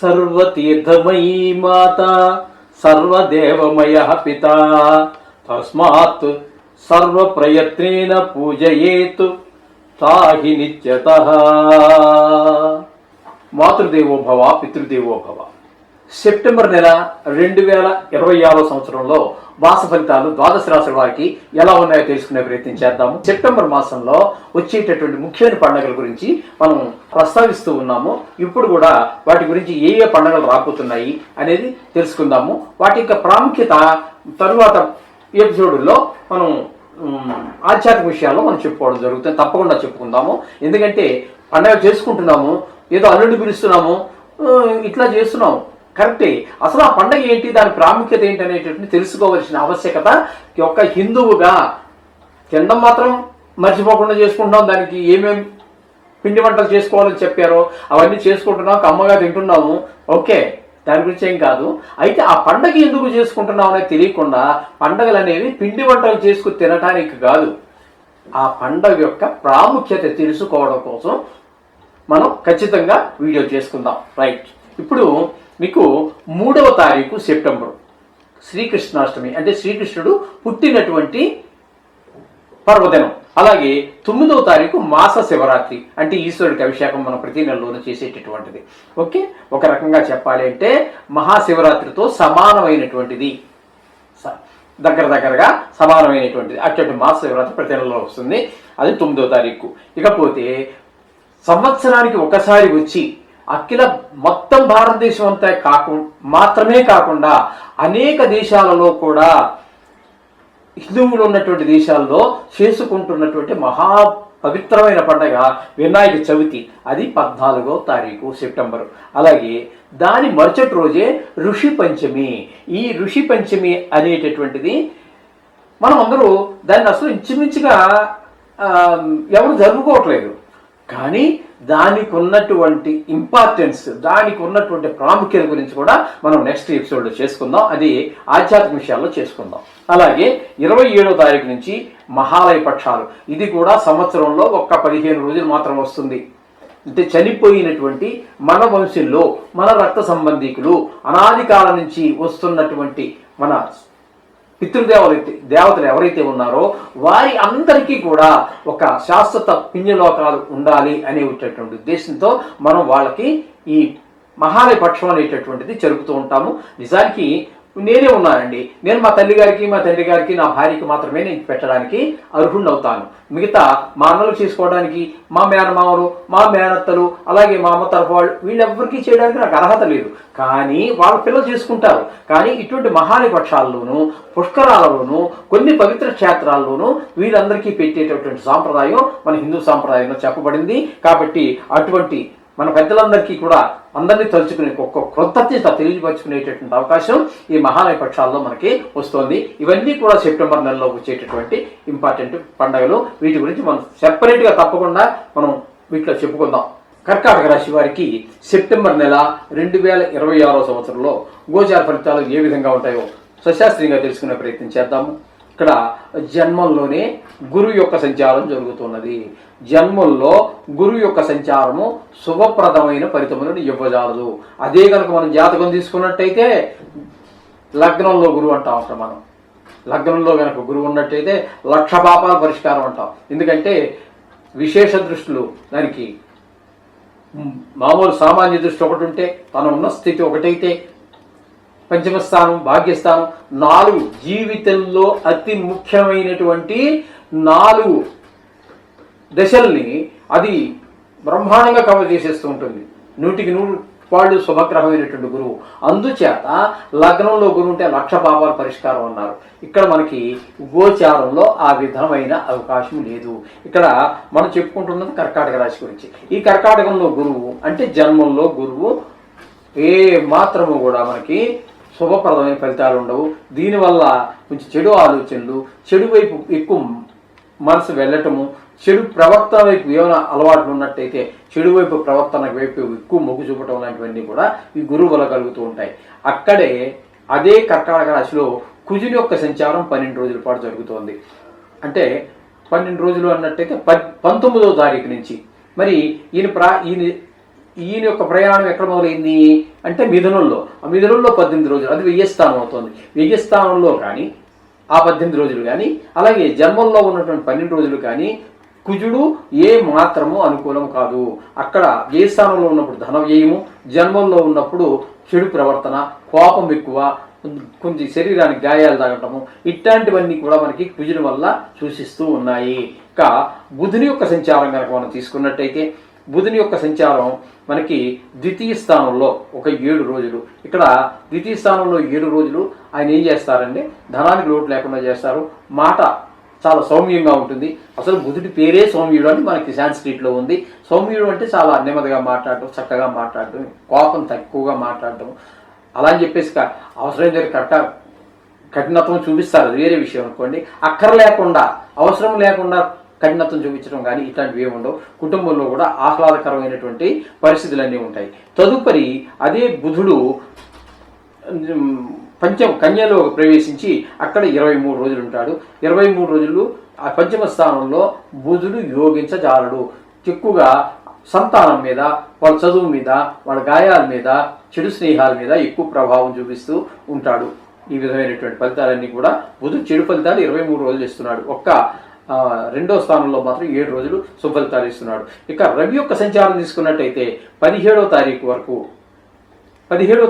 సర్వతీర్థమయీ మాత సర్వదేవమయ పిత తస్మాత్ సర్వప్రయత్నేన పూజయేత్ తాహి నిత్యతః. మాతృదేవో భవ పితృదేవో భవ. సెప్టెంబర్ నెల 2026 సంవత్సరంలో మాస ఫలితాలు ద్వాదశ రాశుల వారికి ఎలా ఉన్నాయో తెలుసుకునే ప్రయత్నం చేద్దాము. సెప్టెంబర్ మాసంలో వచ్చేటటువంటి ముఖ్యమైన పండుగల గురించి మనం ప్రస్తావిస్తూ ఉన్నాము. ఇప్పుడు కూడా వాటి గురించి ఏ ఏ పండుగలు రాబోతున్నాయి అనేది తెలుసుకుందాము. వాటి యొక్క ప్రాముఖ్యత తరువాత ఎపిసోడ్లో మనం ఆధ్యాత్మిక విషయాల్లో మనం చెప్పుకోవడం జరుగుతుంది. తప్పకుండా చెప్పుకుందాము. ఎందుకంటే పండుగ చేసుకుంటున్నాము, ఏదో అల్లుడిని పిలుస్తున్నాము, ఇట్లా చేస్తున్నాము, కరెక్టే. అసలు ఆ పండుగ ఏంటి, దాని ప్రాముఖ్యత ఏంటి అనేటటువంటి తెలుసుకోవాల్సిన ఆవశ్యకత ఒక హిందువుగా. తినడం మాత్రం మర్చిపోకుండా చేసుకుంటున్నాం. దానికి ఏమేమి పిండి వంటలు చేసుకోవాలని చెప్పారో అవన్నీ చేసుకుంటున్నాం, కమ్మగా తింటున్నాము, ఓకే, దాని గురించి ఏం కాదు. అయితే ఆ పండగ ఎందుకు చేసుకుంటున్నాం అనేది తెలియకుండా పండగలు అనేవి పిండి వంటలు చేసుకుని తినటానికి కాదు, ఆ పండగ యొక్క ప్రాముఖ్యత తెలుసుకోవడం కోసం మనం ఖచ్చితంగా వీడియో చేసుకుందాం. రైట్. ఇప్పుడు మీకు 3వ తారీఖు సెప్టెంబర్ శ్రీకృష్ణాష్టమి, అంటే శ్రీకృష్ణుడు పుట్టినటువంటి పర్వదినం. అలాగే 9వ తారీఖు మాస శివరాత్రి, అంటే ఈశ్వరుడికి అభిషేకం మనం ప్రతి నెలలోనూ చేసేటటువంటిది. ఓకే, ఒక రకంగా చెప్పాలి అంటే మహాశివరాత్రితో సమానమైనటువంటిది, దగ్గరగా సమానమైనటువంటిది. అటువంటి మాస శివరాత్రి ప్రతి నెలలో వస్తుంది. అది 9వ తారీఖు. ఇకపోతే సంవత్సరానికి ఒకసారి వచ్చి అఖిల మొత్తం భారతదేశం అంతా మాత్రమే కాకుండా అనేక దేశాలలో కూడా, హిందువులు ఉన్నటువంటి దేశాల్లో చేసుకుంటున్నటువంటి మహా పవిత్రమైన పండుగ వినాయక చవితి. అది 14వ తారీఖు సెప్టెంబర్. అలాగే దాని మరుసటి రోజే ఋషి పంచమి. ఈ ఋషి పంచమి అనేటటువంటిది మనం అందరూ దాన్ని అసలు ఇంచుమించుగా ఎవరు జరుపుకోవట్లేదు, కానీ దానికి ఉన్నటువంటి ఇంపార్టెన్స్, దానికి ఉన్నటువంటి ప్రాముఖ్యత గురించి కూడా మనం నెక్స్ట్ ఎపిసోడ్లో చేసుకుందాం. అది ఆధ్యాత్మిక విషయాల్లో చేసుకుందాం. అలాగే 27వ తారీఖు నుంచి మహాలయ పక్షాలు. ఇది కూడా సంవత్సరంలో ఒక్క 15 రోజులు మాత్రం వస్తుంది. అంటే చనిపోయినటువంటి మన వంశంలో మన రక్త సంబంధికులు అనాది కాలం నుంచి వస్తున్నటువంటి మన దేవతలు ఎవరైతే ఉన్నారో వారి అందరికీ కూడా ఒక శాశ్వత పుణ్యలోకాలు ఉండాలి అనేటటువంటి ఉద్దేశంతో మనం వాళ్ళకి ఈ మహాలయ పక్షం అనేటటువంటిది జరుపుతూ ఉంటాము. నిజానికి నేనే ఉన్నానండి, నేను మా తల్లి గారికి మా తండ్రి గారికి నా భార్యకి మాత్రమే నేను పెట్టడానికి అర్హుణ్ణి అవుతాను. మిగతా మా అన్నలు చేసుకోవడానికి, మా మేనమామలు, మా మేనత్తలు, అలాగే మా అమ్మ తరఫు వాళ్ళు, వీళ్ళెవ్వరికీ చేయడానికి నాకు అర్హత లేదు. కానీ వాళ్ళ పిల్లలు చేసుకుంటారు. కానీ ఇటువంటి మహాలయ పక్షాల్లోనూ పుష్కరాలలోనూ కొన్ని పవిత్ర క్షేత్రాల్లోనూ వీళ్ళందరికీ పెట్టేటటువంటి సాంప్రదాయం మన హిందూ సాంప్రదాయంలో చెప్పబడింది. కాబట్టి అటువంటి మన పెద్దలందరికీ కూడా అందరినీ తలుచుకునే ఒక కృతజ్ఞత తెలియపరుచుకునేటటువంటి అవకాశం ఈ మహాలయ పక్షాల్లో మనకి వస్తుంది. ఇవన్నీ కూడా సెప్టెంబర్ నెలలో వచ్చేటటువంటి ఇంపార్టెంట్ పండుగలు. వీటి గురించి మనం సెపరేట్గా తప్పకుండా మనం వీటిలో చెప్పుకుందాం. కర్కాటక రాశి వారికి సెప్టెంబర్ నెల 2026 సంవత్సరంలో గోచార ఫలితాలు ఏ విధంగా ఉంటాయో సశాస్త్రీయంగా తెలుసుకునే ప్రయత్నం చేద్దాము. ఇక్కడ జన్మంలోనే గురువు యొక్క సంచారం జరుగుతున్నది. జన్మంలో గురువు యొక్క సంచారము శుభప్రదమైన ఫలితములను ఇవ్వజాలదు. అదే కనుక మనం జాతకం తీసుకున్నట్టయితే లగ్నంలో గురువు అంటాం. అక్కడ మనం లగ్నంలో కనుక గురువు ఉన్నట్టయితే 1,00,000 పాపాల పరిష్కారం అంటాం. ఎందుకంటే విశేష దృష్టిలు, దానికి మామూలు సామాన్య దృష్టి ఒకటి ఉంటే, తన ఉన్న స్థితి ఒకటైతే, పంచమస్థానం, భాగ్యస్థానం, 4 జీవితంలో అతి ముఖ్యమైనటువంటి 4 దశల్ని అది బ్రహ్మాండంగా కవర్ చేసేస్తూ ఉంటుంది. 100కి 100 శుభగ్రహమైనటువంటి గురువు. అందుచేత లగ్నంలో గురువు ఉంటే 1,00,000 పాపాల పరిష్కారం అన్నారు. ఇక్కడ మనకి గోచారంలో ఆ విధమైన అవకాశం లేదు. ఇక్కడ మనం చెప్పుకుంటున్నది కర్కాటక రాశి గురించి. ఈ కర్కాటకంలో గురువు అంటే జన్మంలో గురువు ఏ మాత్రము కూడా మనకి శుభప్రదమైన ఫలితాలు ఉండవు. దీనివల్ల కొంచెం చెడు ఆలోచనలు, చెడు వైపు ఎక్కువ మనసు వెళ్ళటము, చెడు ప్రవర్తన వైపు ఏమైనా అలవాట్లు ఉన్నట్టయితే చెడు వైపు ప్రవర్తన వైపు ఎక్కువ మొగ్గు చూపటం లాంటివన్నీ కూడా ఈ గురువు వల్ల కలుగుతూ ఉంటాయి. అక్కడే అదే కర్కాటక రాశిలో కుజుని యొక్క సంచారం 12 రోజుల పాటు జరుగుతోంది. అంటే 12 రోజులు అన్నట్టయితే 19వ తారీఖు నుంచి. మరి ఈయన ఈయన యొక్క ప్రయాణం ఎక్కడ మొదలైంది అంటే మిథునంలో. ఆ మిథునంలో 18 రోజులు, అది వ్యయస్థానం అవుతుంది. వ్యయస్థానంలో కానీ ఆ 18 రోజులు కానీ, అలాగే జన్మంలో ఉన్నటువంటి 12 రోజులు కానీ కుజుడు ఏ మాత్రము అనుకూలం కాదు. అక్కడ వ్యయస్థానంలో ఉన్నప్పుడు ధన వ్యయము, జన్మంలో ఉన్నప్పుడు చెడు ప్రవర్తన, కోపం ఎక్కువ, కొంచెం శరీరానికి గాయాలు తగటము, ఇట్లాంటివన్నీ కూడా మనకి కుజుని వల్ల సూచిస్తూ ఉన్నాయి. ఇక బుధుని యొక్క సంచారం కనుక మనం తీసుకున్నట్టయితే, బుధుని యొక్క సంచారం మనకి ద్వితీయ స్థానంలో ఒక 7 రోజులు. ఇక్కడ ద్వితీయ స్థానంలో 7 రోజులు ఆయన ఏం చేస్తారంటే ధనానికి లోటు లేకుండా చేస్తారు. మాట చాలా సౌమ్యంగా ఉంటుంది. అసలు బుధుడి పేరే సౌమ్యుడు అని మనకి సాంస్క్రిట్లో ఉంది. సౌమ్యుడు అంటే చాలా నెమ్మదిగా మాట్లాడటం, చక్కగా మాట్లాడటం, కోపం తక్కువగా మాట్లాడటం. అలా అని చెప్పేసి అవసరం జరిగి కఠినత్వం చూపిస్తారు, అది వేరే విషయం అనుకోండి. లేకుండా అవసరం లేకుండా కఠినత్వం చూపించడం కానీ ఇట్లాంటివి ఏమి ఉండవు. కుటుంబంలో కూడా ఆహ్లాదకరమైనటువంటి పరిస్థితులన్నీ ఉంటాయి. తదుపరి అదే బుధుడు కన్యలో ప్రవేశించి అక్కడ 23 రోజులు ఉంటాడు. 23 రోజులు ఆ పంచమ స్థానంలో బుధుడు యోగించజాలడు. ఎక్కువగా సంతానం మీద, వాళ్ళ చదువు మీద, వాళ్ళ గాయాల మీద, చెడు స్నేహాల మీద ఎక్కువ ప్రభావం చూపిస్తూ ఉంటాడు. ఈ విధమైనటువంటి ఫలితాలన్నీ కూడా బుధుడు చెడు ఫలితాలు 23 రోజులు ఇస్తున్నాడు. రెండో స్థానంలో మాత్రం 7 రోజులు సుఫలితాలు ఇస్తున్నాడు. ఇక రవి యొక్క సంచారం తీసుకున్నట్టయితే 17వ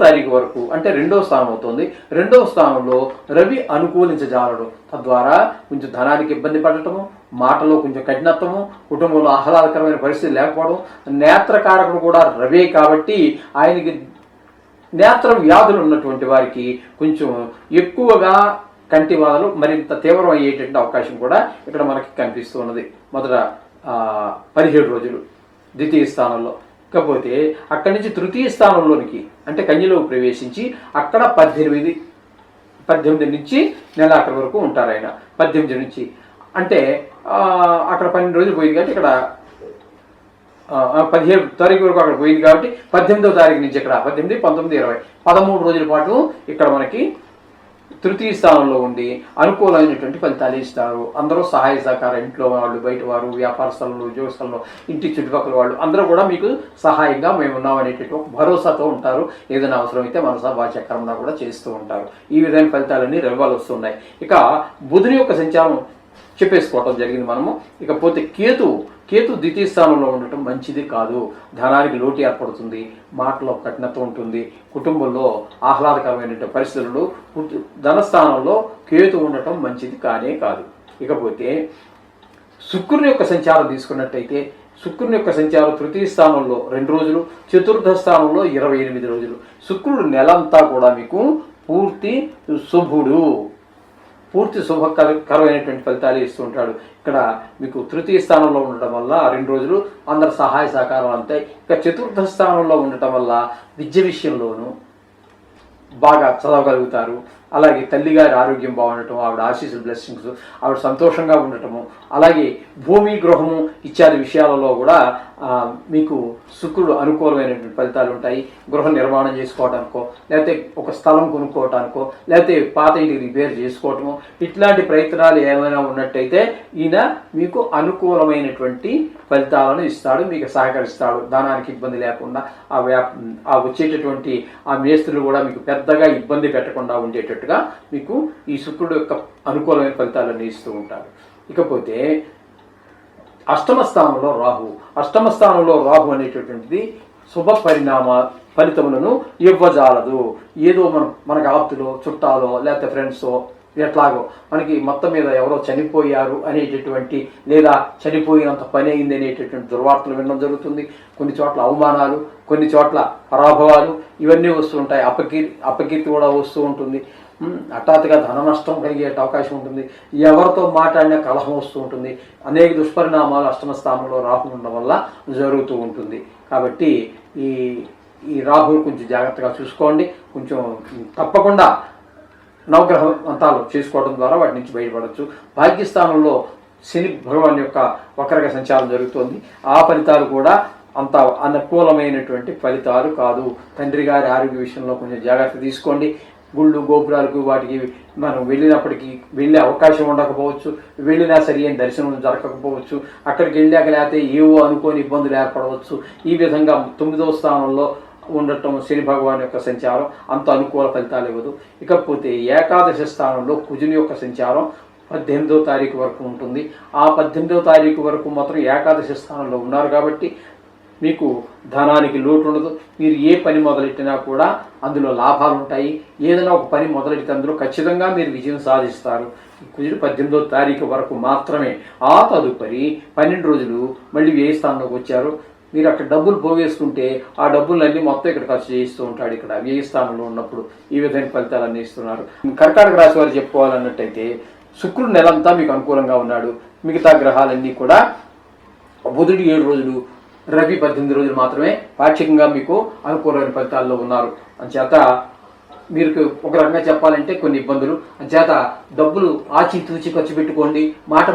తారీఖు వరకు అంటే రెండో స్థానం అవుతుంది. రెండవ స్థానంలో రవి అనుకూలించజాలడు. తద్వారా కొంచెం ధనానికి ఇబ్బంది పడటము, మాటలో కొంచెం కఠినత్వము, కుటుంబంలో ఆహ్లాదకరమైన పరిస్థితి లేకపోవడం. నేత్రకారకుడు కూడా రవే కాబట్టి ఆయనకి నేత్ర వ్యాధులు ఉన్నటువంటి వారికి కొంచెం ఎక్కువగా కంటి బాధలు మరింత తీవ్రం అయ్యేటువంటి అవకాశం కూడా ఇక్కడ మనకి కనిపిస్తూ ఉన్నది. మొదట 17 రోజులు ద్వితీయ స్థానంలో. కాకపోతే అక్కడి నుంచి తృతీయ స్థానంలోనికి అంటే కన్యలోకి ప్రవేశించి అక్కడ 18 నుంచి నెలాఖరు వరకు ఉంటారు ఆయన. 18 నుంచి అంటే అక్కడ 12 రోజులు పోయింది కాబట్టి ఇక్కడ 17 తారీఖు వరకు అక్కడ పోయింది కాబట్టి 18వ తారీఖు నుంచి ఇక్కడ 18, 19, 20 13 రోజుల పాటు ఇక్కడ మనకి తృతీయ స్థానంలో ఉండి అనుకూలమైనటువంటి ఫలితాలు ఇస్తారు. అందరూ సహాయ సహకారం, ఇంట్లో వాళ్ళు, బయట వారు, వ్యాపార స్థలంలో, ఉద్యోగ స్థలంలో, ఇంటి చుట్టుపక్కల వాళ్ళు అందరూ కూడా మీకు సహాయంగా మేము ఉన్నాం అనేటువంటి ఒక భరోసాతో ఉంటారు. ఏదైనా అవసరం అయితే మనసా వాచక్రమణ కూడా చేస్తూ ఉంటారు. ఈ విధమైన ఫలితాలన్నీ రవివాలు వస్తున్నాయి. ఇక బుధుని యొక్క సంచారం చెప్పేసుకోవటం జరిగింది మనము. ఇకపోతే కేతు ద్వితీయ స్థానంలో ఉండటం మంచిది కాదు. ధనానికి లోటు ఏర్పడుతుంది, మాటలో కఠినత్వం ఉంటుంది, కుటుంబంలో ఆహ్లాదకరమైన పరిస్థితులు. ధనస్థానంలో కేతు ఉండటం మంచిది కానే కాదు. ఇకపోతే శుక్రుని యొక్క సంచారం తీసుకున్నట్టయితే, శుక్రుని యొక్క సంచారం తృతీయ స్థానంలో 2 రోజులు, చతుర్థ స్థానంలో 28 రోజులు. శుక్రుడు నెలంతా కూడా మీకు పూర్తి శుభకరమైనటువంటి ఫలితాలు ఇస్తూ ఉంటాడు. ఇక్కడ మీకు తృతీయ స్థానంలో ఉండటం వల్ల 2 రోజులు అందరు సహాయ సహకారం అంతాయి. ఇక చతుర్థ స్థానంలో ఉండటం వల్ల విద్య విషయంలోనూ బాగా చదవగలుగుతారు. అలాగే తల్లిగారి ఆరోగ్యం బాగుండటం, ఆవిడ ఆశీస్సులు, బ్లెస్సింగ్స్, ఆవిడ సంతోషంగా ఉండటము, అలాగే భూమి, గృహము ఇత్యాది విషయాలలో కూడా మీకు శుక్రుడు అనుకూలమైనటువంటి ఫలితాలు ఉంటాయి. గృహ నిర్మాణం చేసుకోవటానికో, లేకపోతే ఒక స్థలం కొనుక్కోవటానికో, లేకపోతే పాత ఇంటికి రిపేర్ చేసుకోవటము, ఇట్లాంటి ప్రయత్నాలు ఏమైనా ఉన్నట్టయితే ఈయన మీకు అనుకూలమైనటువంటి ఫలితాలను ఇస్తాడు, మీకు సహకరిస్తాడు. ధనానికి ఇబ్బంది లేకుండా ఆ వచ్చేటటువంటి ఆ మేస్త్రులు కూడా మీకు పెద్దగా ఇబ్బంది పెట్టకుండా ఉండేటట్టుగా మీకు ఈ శుక్రుడు యొక్క అనుకూలమైన ఫలితాలన్నీ ఇస్తూ ఉంటారు. ఇకపోతే అష్టమ స్థానంలో రాహు అనేటటువంటిది శుభ ఫలితములను ఇవ్వజాలదు. ఏదో మనకు ఆప్తులో, చుట్టాలో, లేకపోతే ఫ్రెండ్సో, ఎట్లాగో మనకి మొత్తం మీద ఎవరో చనిపోయారు అనేటటువంటి, లేదా చనిపోయినంత పని అయింది అనేటటువంటి దుర్వార్తలు వినడం జరుగుతుంది. కొన్ని చోట్ల అవమానాలు, కొన్ని చోట్ల పరాభవాలు ఇవన్నీ వస్తూ ఉంటాయి. అపకీర్తి కూడా వస్తూ ఉంటుంది. హఠాత్తుగా ధన నష్టం కలిగే అవకాశం ఉంటుంది. ఎవరితో మాట్లాడినా కలహం వస్తూ ఉంటుంది. అనేక దుష్పరిణామాలు అష్టమ స్థానంలో రాహు ఉండడం వల్ల జరుగుతూ ఉంటుంది. కాబట్టి ఈ రాహుని కొంచెం జాగ్రత్తగా చూసుకోండి. కొంచెం తప్పకుండా నవగ్రహ మంత్రాలు చేసుకోవడం ద్వారా వాటి నుంచి బయటపడవచ్చు. భాగ్యస్థానంలో శని భగవాన్ యొక్క వక్రగ సంచారం జరుగుతోంది. ఆ ఫలితాలు కూడా అంత అనుకూలమైనటువంటి ఫలితాలు కాదు. తండ్రి గారి ఆరోగ్య విషయంలో కొంచెం జాగ్రత్త తీసుకోండి. గుళ్ళు, గోపురాలకు వాటికి మనం వెళ్ళినప్పటికీ వెళ్ళే అవకాశం ఉండకపోవచ్చు, వెళ్ళినా సరి అయిన దర్శనం జరగకపోవచ్చు, అక్కడికి వెళ్ళాక లేకపోతే ఏవో అనుకోని ఇబ్బందులు ఏర్పడవచ్చు. ఈ విధంగా 9వ స్థానంలో ఉండటం శని భగవాన్ యొక్క సంచారం అంత అనుకూల ఫలితాలు ఇవ్వదు. ఇకపోతే ఏకాదశి స్థానంలో కుజుని యొక్క సంచారం 18వ తారీఖు వరకు ఉంటుంది. ఆ 18వ తారీఖు వరకు మాత్రం ఏకాదశి స్థానంలో ఉన్నారు కాబట్టి మీకు ధనానికి లోటు ఉండదు. మీరు ఏ పని మొదలెట్టినా కూడా అందులో లాభాలు ఉంటాయి. ఏదైనా ఒక పని మొదలెడితే అందులో ఖచ్చితంగా మీరు విజయం సాధిస్తారు. కుజుడు 18వ తారీఖు వరకు మాత్రమే. ఆ తదుపరి 12 రోజులు మళ్ళీ వ్యయ స్థానంలోకి వచ్చారు. మీరు అక్కడ డబ్బులు పోగేసుకుంటే ఆ డబ్బులన్నీ మొత్తం ఇక్కడ ఖర్చు చేయిస్తూ ఉంటాడు. ఇక్కడ వ్యయ స్థానంలో ఉన్నప్పుడు ఈ విధమైన ఫలితాలు అన్నీ ఇస్తున్నారు. కర్కాటక రాశి వారు చెప్పుకోవాలన్నట్టయితే శుక్రుడు నెలంతా మీకు అనుకూలంగా ఉన్నాడు. మిగతా గ్రహాలన్నీ కూడా బుధుడు 7 రోజులు, రవి 18 రోజులు మాత్రమే పాక్షికంగా మీకు అనుకూలమైన ఫలితాల్లో ఉన్నారు. అంచేత మీరు ఒక రకంగా చెప్పాలంటే కొన్ని ఇబ్బందులు. అంచేత డబ్బులు ఆచితూచి ఖర్చు పెట్టుకోండి.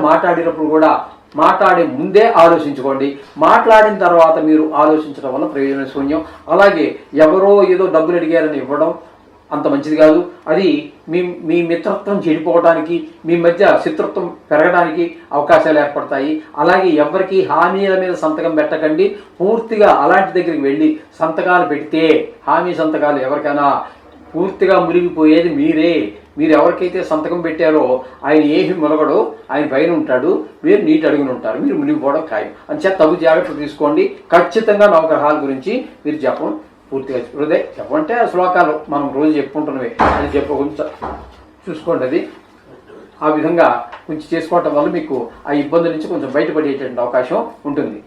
మాట్లాడినప్పుడు కూడా మాట్లాడే ముందే ఆలోచించుకోండి. మాట్లాడిన తర్వాత మీరు ఆలోచించడం వల్ల ప్రయోజన శూన్యం. అలాగే ఎవరో ఏదో డబ్బులు అడిగారని ఇవ్వడం అంత మంచిది కాదు. అది మీ మిత్రత్వం చెడిపోవడానికి, మీ మధ్య శత్రుత్వం పెరగడానికి అవకాశాలు ఏర్పడతాయి. అలాగే ఎవరికి హామీల మీద సంతకం పెట్టకండి. పూర్తిగా అలాంటి దగ్గరికి వెళ్ళి సంతకాలు పెడితే హామీ సంతకాలు ఎవరికైనా పూర్తిగా మునిగిపోయేది మీరే. మీరు ఎవరికైతే సంతకం పెట్టారో ఆయన ఏమి మునగడు, ఆయన పైన ఉంటాడు, మీరు నీటి అడుగుని ఉంటారు, మీరు మునిగిపోవడం ఖాయం. అంచేత తగు జాగ్రత్తలు తీసుకోండి. ఖచ్చితంగా నవగ్రహాల గురించి మీరు జపం పూర్తిగా హృదయ జపం అంటే శ్లోకాలు మనం రోజు చెప్పుకుంటున్నవే అది కొంచెం చూసుకోండి. అది ఆ విధంగా కొంచెం చేసుకోవటం వల్ల మీకు ఆ ఇబ్బందుల నుంచి కొంచెం బయటపడేటువంటి అవకాశం ఉంటుంది.